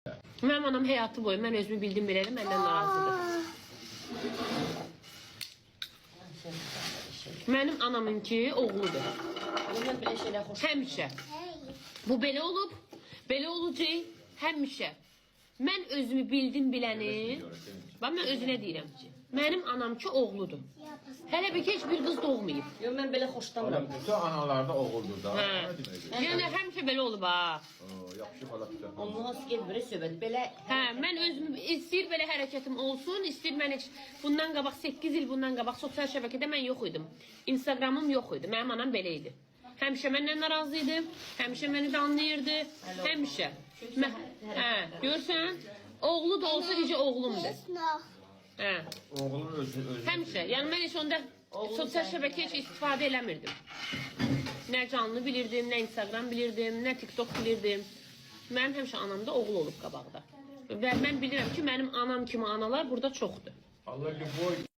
Mənim anam həyatı boyu, mən özümü bildim bileli, məndən narazıdır. Mənim anamınki oğludur. Həmişə. Bu belə olub, belə olacaq, həmişə. Mən özümü bildim biləni, bax mən özünə deyirəm ki, mənim anamki oğludur. Hələ bir heç bir qız doğmayıb. Yox, mən belə xoşlamıram. Bütün analarda oğuldur da. Hə. Yəni həmişə belə olub ha. Yaxşı xalaqdır. Ondan get belə söhbət. Belə Hə, mən özüm istəyir belə hərəkətim olsun, istəyir mən heç bundan qabaq 8 il bundan qabaq sosial şəbəkədə mən yox idim. Instagramım yox idi. Mənim anam belə idi. Həmişə məndən narazı idi, həmişə məni danlayırdı, həmişə. Hə, görsən, oğlu da olsa necə oğlumdur. Hə. Oğlun özü. Həmişə. Yəni mən heç onda sosial şəbəkə heç istifadə eləmirdim. Nə canlı bilirdim, nə Instagram bilirdim, nə TikTok bilirdim. Mənim həmişə anamda oğul olub qabaqda. Və mən bilirəm ki, mənim anam kimi analar burada çoxdur. Allah ki boy